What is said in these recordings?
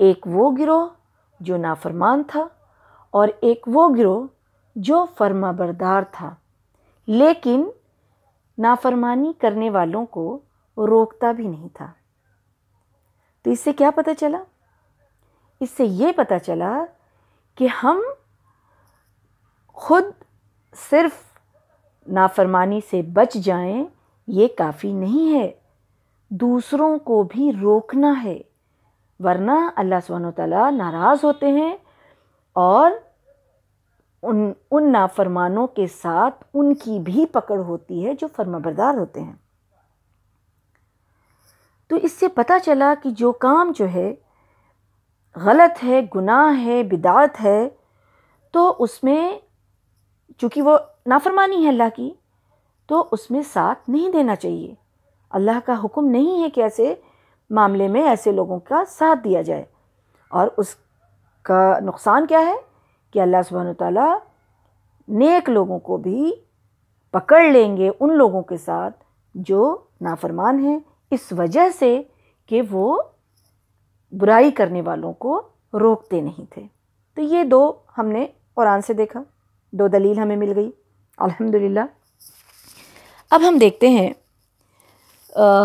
ایک وہ گروہ جو نافرمان تھا اور ایک وہ گروہ جو فرما بردار تھا، لیکن نافرمانی کرنے والوں کو روکتا بھی نہیں تھا۔ تو اس سے کیا پتہ چلا؟ اس سے یہ پتہ چلا کہ ہم خود صرف نافرمانی سے بچ جائیں یہ کافی نہیں ہے، دوسروں کو بھی روکنا ہے، ورنہ اللہ سبحانہ وتعالیٰ ناراض ہوتے ہیں اور ان نافرمانوں کے ساتھ ان کی بھی پکڑ ہوتی ہے جو فرما بردار ہوتے ہیں۔ تو اس سے پتہ چلا کہ جو کام جو ہے غلط ہے، گناہ ہے، بدعت ہے، تو اس میں چونکہ وہ نافرمانی ہے اللہ کی، تو اس میں ساتھ نہیں دینا چاہیے۔ اللہ کا حکم نہیں ہے کہ ایسے معاملے میں ایسے لوگوں کا ساتھ دیا جائے، اور اس کا نقصان کیا ہے کہ اللہ سبحانہ وتعالیٰ نیک لوگوں کو بھی پکڑ لیں گے ان لوگوں کے ساتھ جو نافرمان ہیں، اس وجہ سے کہ وہ برائی کرنے والوں کو روکتے نہیں تھے۔ تو یہ دو ہم نے قرآن سے دیکھا، دو دلیل ہمیں مل گئی الحمدللہ۔ اب ہم دیکھتے ہیں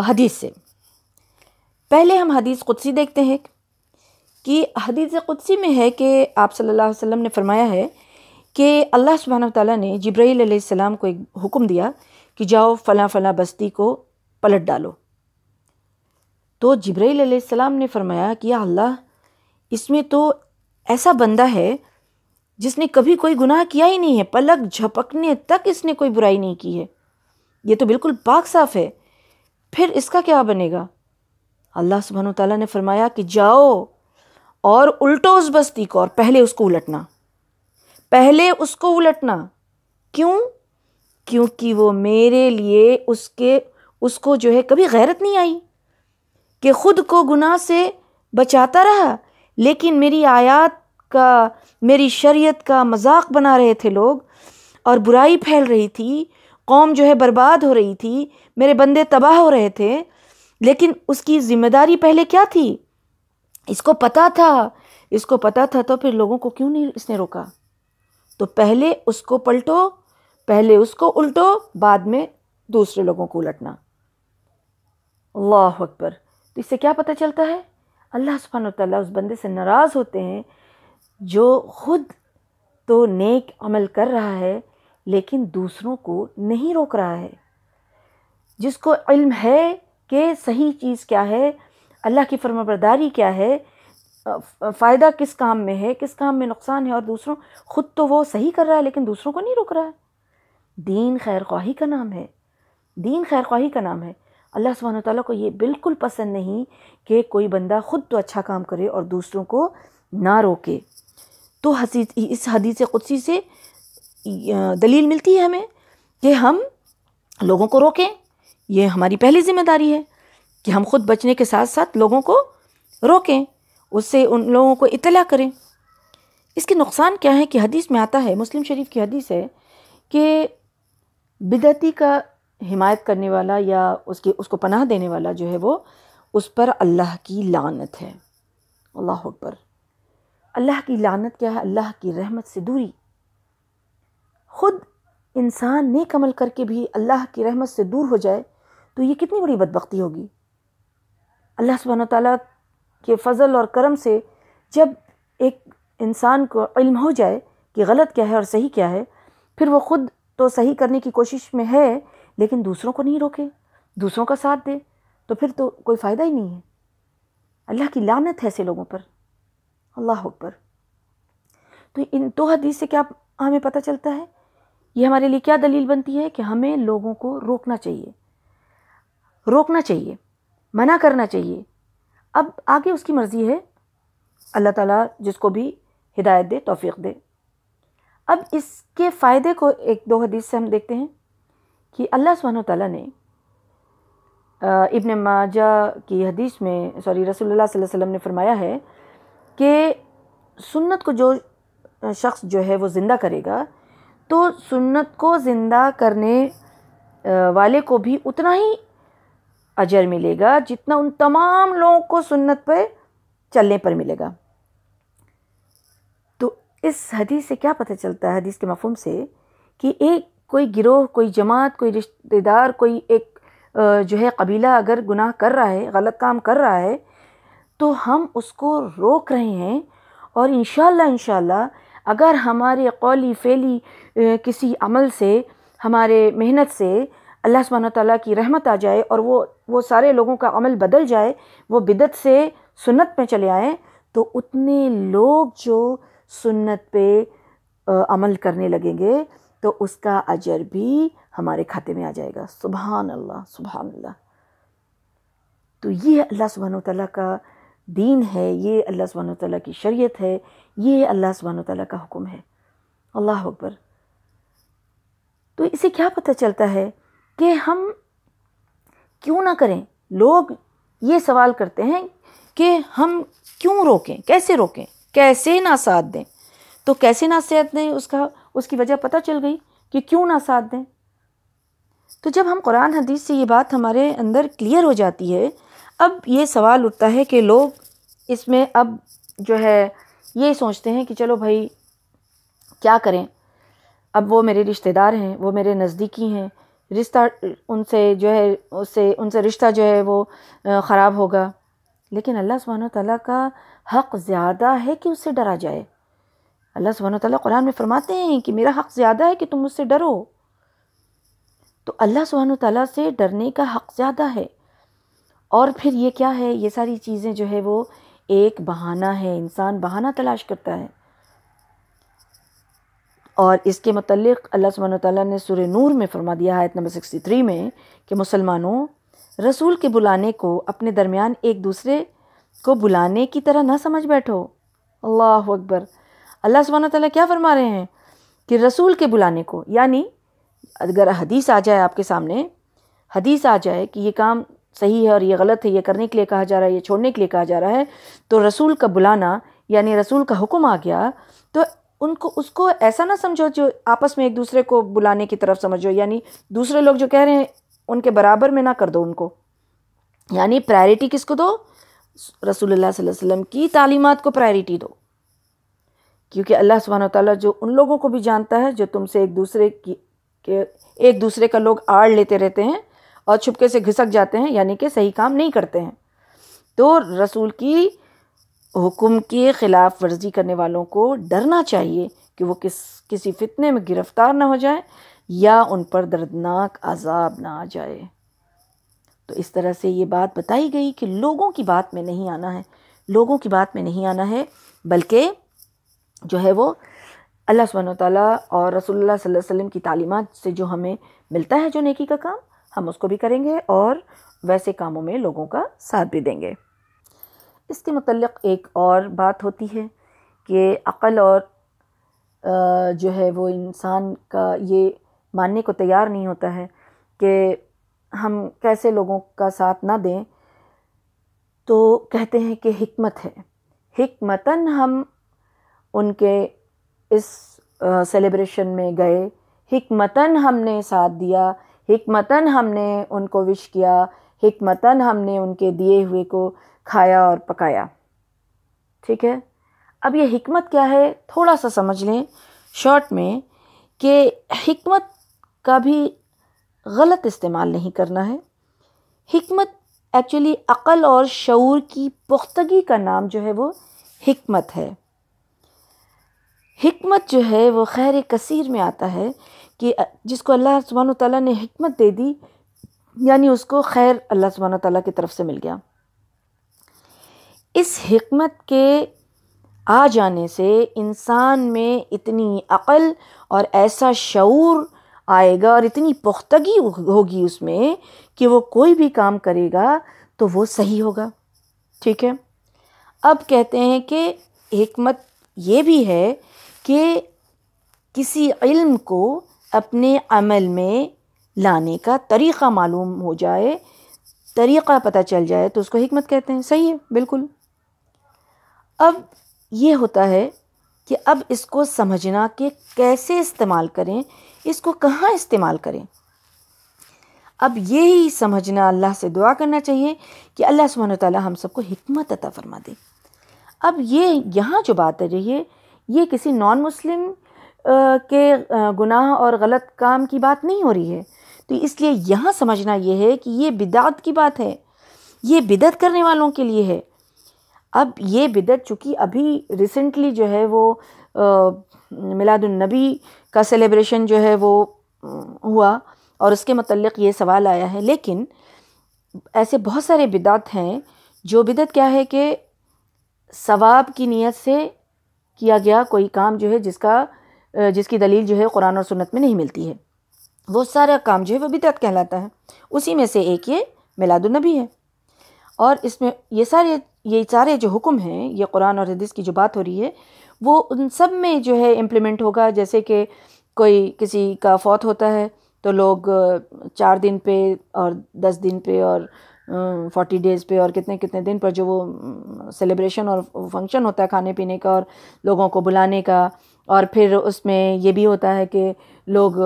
حدیث سے۔ پہلے ہم حدیث قدسی دیکھتے ہیں کہ حدیث قدسی میں ہے کہ آپ صلی اللہ علیہ وسلم نے فرمایا ہے کہ اللہ سبحانہ وتعالیٰ نے جبرائیل علیہ السلام کو ایک حکم دیا کہ جاؤ فلاں فلاں بستی کو پلٹ ڈالو۔ تو جبرائیل علیہ السلام نے فرمایا کہ یا اللہ، اس میں تو ایسا بندہ ہے جس نے کبھی کوئی گناہ کیا ہی نہیں ہے، پلک جھپکنے تک اس نے کوئی برائی نہیں کی ہے، یہ تو بالکل پاک صاف ہے، پھر اس کا کیا بنے گا؟ اللہ سبحانہ وتعالیٰ نے فرمایا کہ جاؤ اور الٹو اس بستی کو، اور پہلے اس کو الٹنا، پہلے اس کو الٹنا۔ کیوں؟ کیونکہ وہ میرے لیے اس کو جو ہے کبھی غیرت نہیں آئی کہ خود کو گناہ سے بچاتا رہا، لیکن میری آیات کا، میری شریعت کا مذاق بنا رہے تھے لوگ، اور برائی پھیل رہی تھی، قوم جو ہے برباد ہو رہی تھی، میرے بندے تباہ ہو رہے تھے، لیکن اس کی ذمہ داری پہلے کیا تھی؟ اس کو پتہ تھا تو پھر لوگوں کو کیوں نہیں اس نے روکا؟ تو پہلے اس کو پلٹو، پہلے اس کو الٹو، بعد میں دوسرے لوگوں کو الٹنا۔ اللہ اکبر۔ تو اس سے کیا پتہ چلتا ہے؟ اللہ سبحانہ وتعالیٰ اس بندے سے ناراض ہوتے ہیں جو خود تو نیک عمل کر رہا ہے لیکن دوسروں کو نہیں روک رہا ہے، جس کو علم ہے کہ صحیح چیز کیا ہے، اللہ کی فرمانبرداری کیا ہے، فائدہ کس کام میں ہے، کس کام میں نقصان ہے، اور دوسروں، خود تو وہ صحیح کر رہا ہے لیکن دوسروں کو نہیں روک رہا ہے۔ دین خیر خواہی کا نام ہے، دین خیر خواہی کا نام ہے۔ اللہ سبحانہ وتعالیٰ کو یہ بالکل پسند نہیں کہ کوئی بندہ خود تو اچھا کام کرے اور دوسروں کو نہ روکے۔ تو اس حدیث قدسی سے دلیل ملتی ہے ہمیں کہ ہم لوگوں کو روکیں، یہ ہماری پہلی ذمہ داری ہے کہ ہم خود بچنے کے ساتھ ساتھ لوگوں کو روکیں، اس سے ان لوگوں کو اطلاع کریں۔ اس کے نقصان کیا ہے کہ حدیث میں آتا ہے، مسلم شریف کی حدیث ہے کہ بدعتی کا حمایت کرنے والا یا اس کو پناہ دینے والا جو ہے وہ، اس پر اللہ کی لعنت ہے۔ اللہ اکبر۔ اللہ کی لعنت کیا ہے؟ اللہ کی رحمت سے دوری۔ خود انسان نیک عمل کر کے بھی اللہ کی رحمت سے دور ہو جائے تو یہ کتنی بڑی بدبختی ہوگی۔ اللہ سبحانہ تعالیٰ کے فضل اور کرم سے جب ایک انسان کو علم ہو جائے کہ غلط کیا ہے اور صحیح کیا ہے، پھر وہ خود تو صحیح کرنے کی کوشش میں ہے لیکن دوسروں کو نہیں روکے، دوسروں کا ساتھ دے، تو پھر تو کوئی فائدہ ہی نہیں ہے۔ اللہ کی لعنت ہے ایسے لوگوں پر۔ اللہ اکبر۔ تو ان دو حدیث سے کیا ہمیں پتہ چلتا ہے؟ یہ ہمارے لیے کیا دلیل بنتی ہے کہ ہمیں لوگوں کو روکنا چاہیے، منع کرنا چاہیے۔ اب آگے اس کی مرضی ہے، اللہ تعالیٰ جس کو بھی ہدایت دے، توفیق دے۔ اب اس کے فائدے کو ایک دو حدیث سے ہم دیکھتے ہیں کہ اللہ سبحانہ وتعالیٰ نے ابن ماجہ کی حدیث میں رسول اللہ صلی اللہ علیہ وسلم نے فرمایا ہے کہ سنت کو جو شخص جو ہے وہ زندہ کرے گا تو سنت کو زندہ کرنے والے کو بھی اتنا ہی اجر ملے گا جتنا ان تمام لوگوں کو سنت پہ چلنے پر ملے گا۔ تو اس حدیث سے کیا پتہ چلتا ہے، حدیث کے مفہوم سے، کہ ایک کوئی گروہ، کوئی جماعت، کوئی رشتہ دار، کوئی ایک جو ہے قبیلہ اگر گناہ کر رہا ہے، غلط کام کر رہا ہے، تو ہم اس کو روک رہے ہیں، اور انشاءاللہ اگر ہمارے قولی فعلی کسی عمل سے، ہمارے محنت سے اللہ سبحانہ تعالیٰ کی رحمت آ جائے، اور وہ سارے لوگوں کا عمل بدل جائے، وہ بدعت سے سنت میں چلے آئیں، تو اتنے لوگ جو سنت پہ عمل کرنے لگیں گے تو اس کا اجر بھی ہمارے کھاتے میں آ جائے گا۔ سبحان اللہ، سبحان اللہ۔ تو یہ اللہ سبحانہ تعالیٰ کا دین ہے، یہ اللہ سبحانہ تعالیٰ کی شریعت ہے، یہ اللہ سبحانہ تعالیٰ کا حکم ہے۔ اللہ اکبر۔ تو اسے کیا پتہ چلتا ہے کہ ہم کیوں نہ کریں؟ لوگ یہ سوال کرتے ہیں کہ ہم کیوں روکیں، کیسے روکیں، کیسے نہ ساتھ دیں؟ تو کیسے نہ ساتھ دیں، اس کی وجہ پتہ چل گئی کہ کیوں نہ ساتھ دیں۔ تو جب ہم قرآن حدیث سے یہ بات ہمارے اندر کلیئر ہو جاتی ہے، اب یہ سوال اٹھتا ہے کہ لوگ اس میں اب جو ہے یہ سوچتے ہیں کہ چلو بھائی کیا کریں، اب وہ میرے رشتہ دار ہیں، وہ میرے نزدیکی ہیں، رشتہ ان سے جو ہے ان سے رشتہ جو ہے وہ خراب ہوگا۔ لیکن اللہ سبحانہ تعالیٰ کا حق زیادہ ہے کہ اس سے ڈرا جائے۔ اللہ سبحانہ تعالیٰ قرآن میں فرماتے ہیں کہ میرا حق زیادہ ہے کہ تم مجھ سے ڈرو۔ تو اللہ سبحانہ تعالیٰ سے ڈرنے کا حق زیادہ ہے۔ اور پھر یہ کیا ہے، یہ ساری چیزیں جو ہے وہ ایک بہانہ ہے، انسان بہانہ تلاش کرتا ہے۔ اور اس کے متعلق اللہ سبحانہ تعالیٰ نے سورہ نور میں فرما دیا، آیت نمبر 63 میں، کہ مسلمانوں، رسول کے بلانے کو اپنے درمیان ایک دوسرے کو بلانے کی طرح نہ سمجھ بیٹھو۔ اللہ اکبر۔ اللہ سبحانہ تعالیٰ کیا فرما رہے ہیں کہ رسول کے بلانے کو، یعنی اگر حدیث آ جائے آپ کے سامنے، حدیث آ جائے کہ یہ کام صحیح ہے اور یہ غلط ہے، یہ کرنے کے لیے کہا جا رہا ہے، یہ چھوڑنے کے لیے کہا جا رہا ہے، تو رسول کا بلانا یعنی رسول کا حکم آ گیا، تو اس کو ایسا نہ سمجھو جو آپس میں ایک دوسرے کو بلانے کی طرف سمجھو، یعنی دوسرے لوگ جو کہہ رہے ہیں ان کے برابر میں نہ کر دو ان کو، یعنی پرائرٹی کس کو دو؟ رسول اللہ صلی اللہ علیہ وسلم کی تعلیمات کو پرائرٹی دو، کیونکہ اللہ سبحانہ وتعالیٰ جو ان لوگوں کو بھی جانتا ہے جو تم سے ایک دوسرے کا لوگ آڑ لیتے رہتے ہیں اور چھپکے سے گھسک جاتے ہیں، یعنی کہ صحیح کام نہیں کرتے ہیں، تو رسول کی حکم کی خلاف ورزی کرنے والوں کو ڈرنا چاہیے کہ وہ کسی فتنے میں گرفتار نہ ہو جائے یا ان پر دردناک عذاب نہ آ جائے۔ تو اس طرح سے یہ بات بتائی گئی کہ لوگوں کی بات میں نہیں آنا ہے، لوگوں کی بات میں نہیں آنا ہے، بلکہ جو ہے وہ اللہ سبحانہ وتعالیٰ اور رسول اللہ صلی اللہ علیہ وسلم کی تعلیمات سے جو ہمیں ملتا ہے جو نیکی کا کام، ہم اس کو بھی کریں گے اور ویسے کاموں میں لوگوں کا ساتھ بھی دیں گے۔ اس کے متعلق ایک اور بات ہوتی ہے کہ عقل اور جو ہے وہ انسان کا یہ ماننے کو تیار نہیں ہوتا ہے کہ ہم کیسے لوگوں کا ساتھ نہ دیں، تو کہتے ہیں کہ حکمت ہے، حکمتاً ہم ان کے اس سیلیبریشن میں گئے، حکمتاً ہم نے ساتھ دیا، حکمتاً ہم نے ان کو وش کیا، حکمتاً ہم نے ان کے دیے ہوئے کو کھایا اور پکایا۔ ٹھیک ہے، اب یہ حکمت کیا ہے تھوڑا سا سمجھ لیں شارٹ میں، کہ حکمت کا بھی غلط استعمال نہیں کرنا ہے۔ حکمت ایکچولی عقل اور شعور کی پختگی کا نام جو ہے وہ حکمت ہے۔ حکمت جو ہے وہ خیر کثیر میں آتا ہے کہ جس کو اللہ سبحانہ تعالیٰ نے حکمت دے دی، یعنی اس کو خیر اللہ سبحانہ تعالیٰ کی طرف سے مل گیا۔ اس حکمت کے آ جانے سے انسان میں اتنی عقل اور ایسا شعور آئے گا اور اتنی پختگی ہوگی اس میں کہ وہ کوئی بھی کام کرے گا تو وہ صحیح ہوگا۔ ٹھیک ہے، اب کہتے ہیں کہ حکمت یہ بھی ہے کہ کسی علم کو اپنے عمل میں لانے کا طریقہ معلوم ہو جائے، طریقہ پتہ چل جائے تو اس کو حکمت کہتے ہیں۔ صحیح ہے، بالکل۔ اب یہ ہوتا ہے کہ اب اس کو سمجھنا کہ کیسے استعمال کریں، اس کو کہاں استعمال کریں۔ اب یہی سمجھنا، اللہ سے دعا کرنا چاہیے کہ اللہ سبحانہ وتعالیٰ ہم سب کو حکمت عطا فرما دے، اب یہاں جو بات ہے یہ کسی نان مسلم کے گناہ اور غلط کام کی بات نہیں ہو رہی ہے. تو اس لیے یہاں سمجھنا یہ ہے کہ یہ بدعت کی بات ہے، یہ بدعت کرنے والوں کے لیے ہے. اب یہ بدعت چونکہ ابھی ریسنٹلی جو ہے وہ میلاد النبی کا سیلیبریشن جو ہے وہ ہوا اور اس کے متعلق یہ سوال آیا ہے، لیکن ایسے بہت سارے بدعت ہیں. جو بدعت کیا ہے کہ ثواب کی نیت سے کیا گیا کوئی کام جو ہے جس کی دلیل جو ہے قرآن اور سنت میں نہیں ملتی ہے، وہ سارا کام جو ہے وہ بدعت کہلاتا ہے. اسی میں سے ایک یہ میلاد النبی ہے. اور اس میں یہ سارے جو حکم ہیں، یہ قرآن اور حدیث کی جو بات ہو رہی ہے وہ ان سب میں جو ہے امپلیمنٹ ہوگا. جیسے کہ کسی کا فوت ہوتا ہے تو لوگ 4 دن پہ اور 10 دن پہ اور 40 ڈیز پہ اور کتنے دن پر جو وہ سیلیبریشن اور فنکشن ہوتا ہے کھانے پینے کا اور لوگوں کو بلانے کا. اور پھر اس میں یہ بھی ہوتا ہے کہ لوگ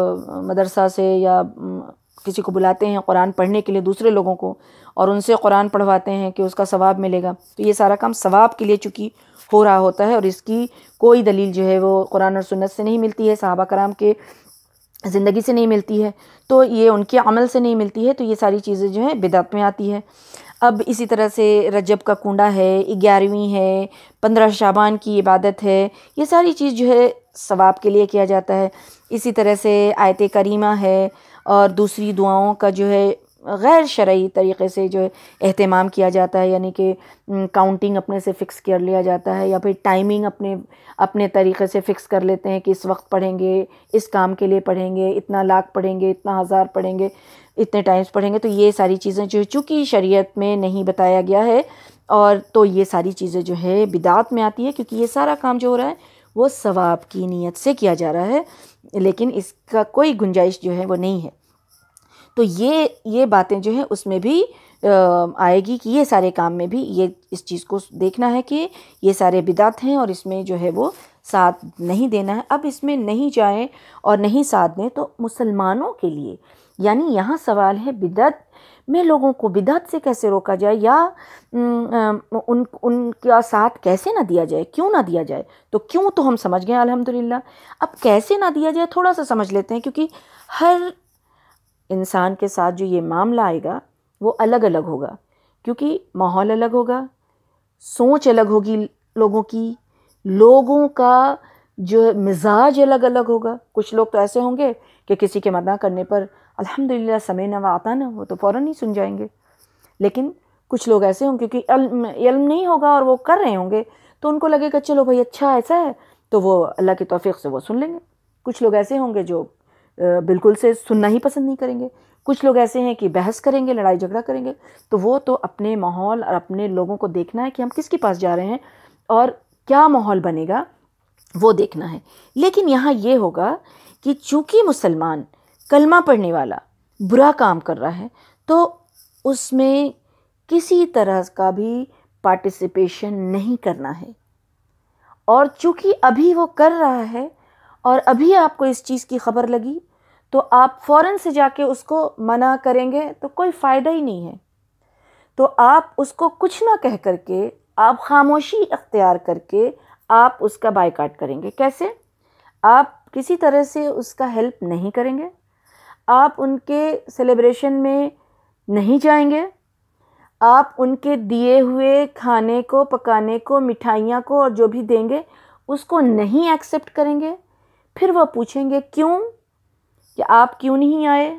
مدرسہ سے یا کسی کو بلاتے ہیں قرآن پڑھنے کے لیے دوسرے لوگوں کو، اور ان سے قرآن پڑھواتے ہیں کہ اس کا ثواب ملے گا. تو یہ سارا کام ثواب کے لیے چونکہ ہو رہا ہوتا ہے اور اس کی کوئی دلیل جو ہے وہ قرآن اور سنت سے نہیں ملتی ہے، صحابہ کرام کے زندگی سے نہیں ملتی ہے، تو یہ ان کے عمل سے نہیں ملتی ہے. تو یہ ساری چیزیں جو ہیں بدعت میں آتی ہے. اب اسی طرح سے رجب کا کنڈا ہے، 11ویں ہے، 15 شعبان کی عبادت ہے، یہ ساری چیز جو ہے ثواب کے لیے کیا جاتا ہے. اسی طرح سے آیت کریمہ ہے اور دوسری دعاؤں کا جو ہے غیر شرعی طریقے سے جو ہے اہتمام کیا جاتا ہے، یعنی کہ کاؤنٹنگ اپنے سے فکس کر لیا جاتا ہے یا پھر ٹائمنگ اپنے طریقے سے فکس کر لیتے ہیں کہ اس وقت پڑھیں گے، اس کام کے لیے پڑھیں گے، اتنا لاکھ پڑھیں گے، اتنا ہزار پڑھیں گے، اتنے ٹائمز پڑھیں گے. تو یہ ساری چیزیں جو چونکہ شریعت میں نہیں بتایا گیا ہے، اور تو یہ ساری چیزیں جو ہے بدعت میں آتی ہے، کیونکہ یہ سارا کام جو ہو رہا ہے وہ ثواب کی نیت سے کیا جا رہا ہے، لیکن اس کا کوئی گنجائش جو ہے وہ نہیں ہے. تو یہ باتیں جو ہیں اس میں بھی آئے گی کہ یہ سارے کام میں بھی اس چیز کو دیکھنا ہے کہ یہ سارے بدعت ہیں اور اس میں جو ہے وہ ساتھ نہیں دینا ہے. اب اس میں نہیں جائیں اور نہیں ساتھ دیں تو مسلمانوں کے لیے، یعنی یہاں سوال ہے بدعت میں لوگوں کو بدعت سے کیسے روکا جائے، یا ان کا ساتھ کیسے نہ دیا جائے، کیوں نہ دیا جائے. تو کیوں تو ہم سمجھ گئے الحمدللہ. اب کیسے نہ دیا جائے تھوڑا سا سمجھ لیتے ہیں، کیونکہ ہر انسان کے ساتھ جو یہ معاملہ آئے گا وہ الگ الگ ہوگا، کیونکہ ماحول الگ ہوگا، سوچ الگ ہوگی لوگوں کا جو مزاج الگ الگ ہوگا. کچھ لوگ تو ایسے ہوں گے کہ کسی کے منع کرنے پر الحمدللہ سمعنا وأطعنا، وہ تو فوراً ہی سن جائیں گے. لیکن کچھ لوگ ایسے ہوں کیونکہ علم نہیں ہوگا اور وہ کر رہے ہوں گے تو ان کو لگے گا چلو بھائی اچھا ایسا ہے تو وہ اللہ کی توفیق سے وہ سن لیں گے. کچھ لوگ ایسے ہوں گے جو بالکل سے سننا ہی پسند نہیں کریں گے. کچھ لوگ ایسے ہیں کہ بحث کریں گے، لڑائی جھگڑا کریں گے. تو وہ تو اپنے ماحول اور اپنے لوگوں کو دیکھنا ہے کہ ہم کس کے پاس جا رہے ہیں اور کیا ماحول بنے گا وہ دیکھنا ہے. لیکن یہاں یہ ہوگا کہ چونکہ مسلمان کلمہ پڑھنے والا برا کام کر رہا ہے تو اس میں کسی طرح کا بھی پارٹیسپیشن نہیں کرنا ہے. اور چونکہ ابھی وہ کر رہا ہے اور ابھی آپ کو اس چیز کی خبر لگی تو آپ فوراً سے جا کے اس کو منع کریں گے تو کوئی فائدہ ہی نہیں ہے. تو آپ اس کو کچھ نہ کہہ کر کے، آپ خاموشی اختیار کر کے آپ اس کا بائیکاٹ کریں گے. کیسے؟ آپ کسی طرح سے اس کا ہیلپ نہیں کریں گے، آپ ان کے سیلیبریشن میں نہیں جائیں گے، آپ ان کے دیے ہوئے کھانے کو، پکانے کو، مٹھائیاں کو اور جو بھی دیں گے اس کو نہیں ایکسیپٹ کریں گے. پھر وہ پوچھیں گے کیوں، کہ آپ کیوں نہیں آئے،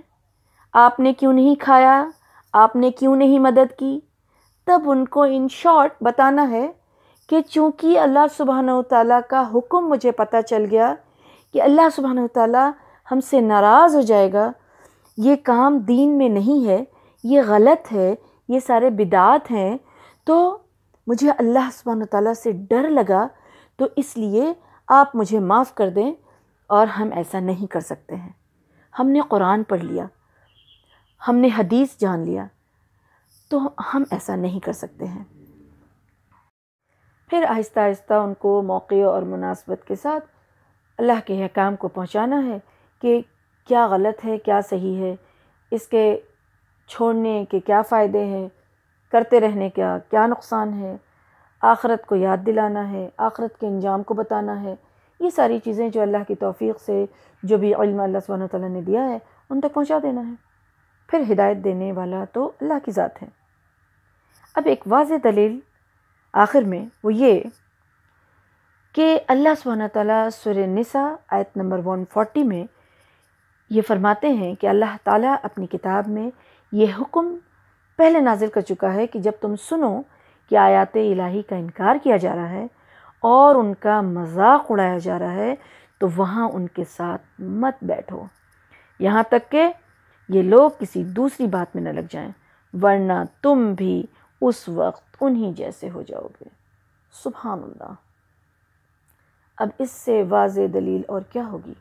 آپ نے کیوں نہیں کھایا، آپ نے کیوں نہیں مدد کی. تب ان کو ان شارٹ بتانا ہے کہ چونکہ اللہ سبحانہ وتعالیٰ کا حکم مجھے پتہ چل گیا کہ اللہ سبحانہ وتعالیٰ ہم سے ناراض ہو جائے گا، یہ کام دین میں نہیں ہے، یہ غلط ہے، یہ سارے بدعات ہیں، تو مجھے اللہ سبحانہ وتعالیٰ سے ڈر لگا، تو اس لیے آپ مجھے معاف کر دیں. اور ہم ایسا نہیں کر سکتے ہیں. ہم نے قرآن پڑھ لیا، ہم نے حدیث جان لیا، تو ہم ایسا نہیں کر سکتے ہیں. پھر آہستہ آہستہ ان کو موقع اور مناسبت کے ساتھ اللہ کے احکام کو پہنچانا ہے کہ کیا غلط ہے، کیا صحیح ہے، اس کے چھوڑنے کے کیا فائدے ہیں، کرتے رہنے کا کیا نقصان ہے، آخرت کو یاد دلانا ہے، آخرت کے انجام کو بتانا ہے، یہ ساری چیزیں جو اللہ کی توفیق سے جو بھی علم اللہ سبحانہ وتعالیٰ نے دیا ہے ان تک پہنچا دینا ہے۔ پھر ہدایت دینے والا تو اللہ کی ذات ہے۔ اب ایک واضح دلیل آخر میں وہ یہ کہ اللہ سبحانہ تعالیٰ سورہ نساء آیت نمبر 140 میں یہ فرماتے ہیں کہ اللہ تعالیٰ اپنی کتاب میں یہ حکم پہلے نازل کر چکا ہے کہ جب تم سنو کہ آیات الہی کا انکار کیا جا رہا ہے اور ان کا مذاق اڑایا جا رہا ہے تو وہاں ان کے ساتھ مت بیٹھو، یہاں تک کہ یہ لوگ کسی دوسری بات میں نہ لگ جائیں، ورنہ تم بھی اس وقت انہی جیسے ہو جاؤ گے۔ سبحان اللہ۔ اب اس سے واضح دلیل اور کیا ہوگی؟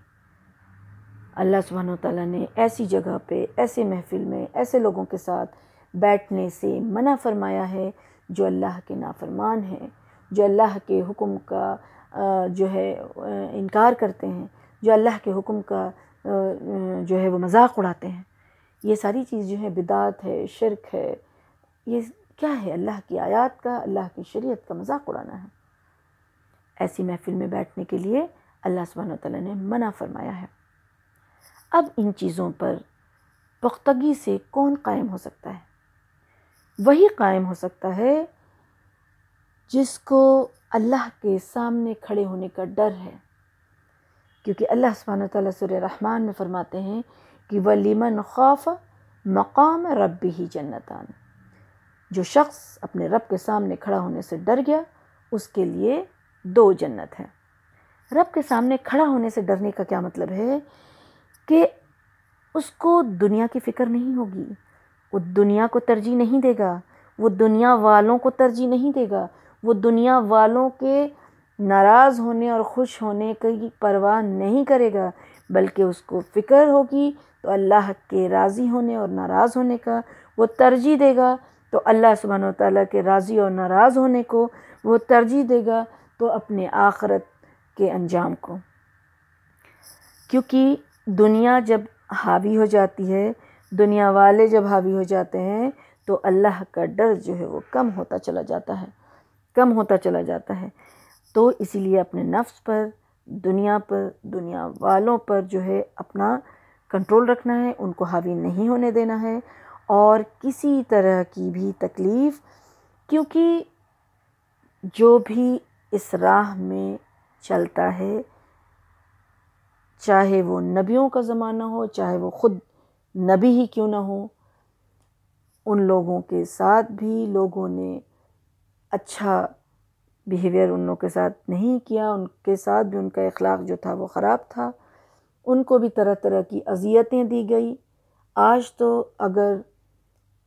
اللہ سبحانہ وتعالیٰ نے ایسی جگہ پہ، ایسے محفل میں، ایسے لوگوں کے ساتھ بیٹھنے سے منع فرمایا ہے جو اللہ کے نافرمان ہیں، جو اللہ کے حکم کا جو ہے انکار کرتے ہیں، جو اللہ کے حکم کا جو ہے وہ مذاق اڑاتے ہیں۔ یہ ساری چیز جو ہے بدعت ہے، شرک ہے، یہ کیا ہے؟ اللہ کی آیات کا، اللہ کی شریعت کا مذاق اڑانا ہے۔ ایسی محفل میں بیٹھنے کے لیے اللہ سبحانہ وتعالیٰ نے منع فرمایا ہے۔ اب ان چیزوں پر پختگی سے کون قائم ہو سکتا ہے؟ وہی قائم ہو سکتا ہے جس کو اللہ کے سامنے کھڑے ہونے کا ڈر ہے، کیونکہ اللہ سبحانہ وتعالیٰ سورہ رحمان میں فرماتے ہیں کہ وَلِمَنْ خَافَ مَقَامَ رَبِّهِ جَنَّتَانِ، جو شخص اپنے رب کے سامنے کھڑا ہونے سے ڈر گیا اس کے لیے 2 جنت ہیں۔ رب کے سامنے کھڑا ہونے سے ڈرنے کا کیا مطلب ہے؟ کہ اس کو دنیا کی فکر نہیں ہوگی، وہ دنیا کو ترجیح نہیں دے گا، وہ دنیا والوں کو ترجیح نہیں دے گا، وہ دنیا والوں کے ناراض ہونے اور خوش ہونے کی پرواہ نہیں کرے گا، بلکہ اس کو فکر ہوگی تو اللہ کے راضی ہونے اور ناراض ہونے کا وہ ترجیح دے گا، تو اللہ سبحانہ وتعالیٰ کے راضی اور ناراض ہونے کو وہ ترجیح دے گا، تو اپنے آخرت کے انجام کو۔ کیونکہ دنیا جب حاوی ہو جاتی ہے، دنیا والے جب حاوی ہو جاتے ہیں تو اللہ کا ڈر جو ہے وہ کم ہوتا چلا جاتا ہے، کم ہوتا چلا جاتا ہے۔ تو اسی لیے اپنے نفس پر، دنیا والوں پر جو ہے اپنا کنٹرول رکھنا ہے، ان کو حاوی نہیں ہونے دینا ہے، اور کسی طرح کی بھی تکلیف، کیونکہ جو بھی اس راہ میں چلتا ہے، چاہے وہ نبیوں کا زمانہ ہو، چاہے وہ خود نبی ہی کیوں نہ ہو، ان لوگوں کے ساتھ بھی لوگوں نے اچھا بیہیویئر ان لوگوں کے ساتھ نہیں کیا، ان کے ساتھ بھی ان کا اخلاق جو تھا وہ خراب تھا، ان کو بھی طرح طرح کی اذیتیں دی گئی۔ آج تو اگر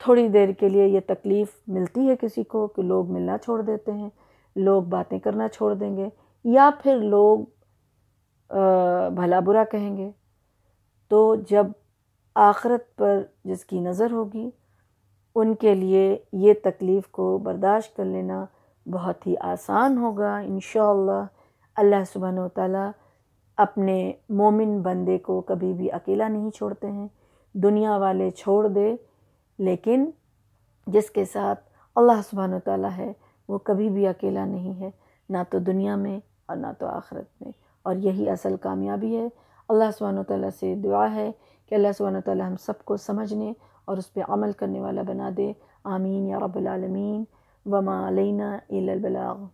تھوڑی دیر کے لیے یہ تکلیف ملتی ہے کسی کو کہ لوگ ملنا چھوڑ دیتے ہیں، لوگ باتیں کرنا چھوڑ دیں گے، یا پھر لوگ بھلا برا کہیں گے، تو جب آخرت پر جس کی نظر ہوگی ان کے لیے یہ تکلیف کو برداشت کر لینا بہت ہی آسان ہوگا انشاءاللہ۔ اللہ سبحانہ وتعالیٰ اپنے مومن بندے کو کبھی بھی اکیلا نہیں چھوڑتے ہیں، دنیا والے چھوڑ دے، لیکن جس کے ساتھ اللہ سبحانہ وتعالیٰ ہے وہ کبھی بھی اکیلا نہیں ہے، نہ تو دنیا میں اور نہ تو آخرت میں، اور یہی اصل کامیابی ہے۔ اللہ سبحانہ وتعالیٰ سے دعا ہے کہ اللہ سبحانہ وتعالیٰ ہم سب کو سمجھنے اور اس پہ عمل کرنے والا بنا دے، آمین یا رب العالمین۔ وما علینا الا البلاغ۔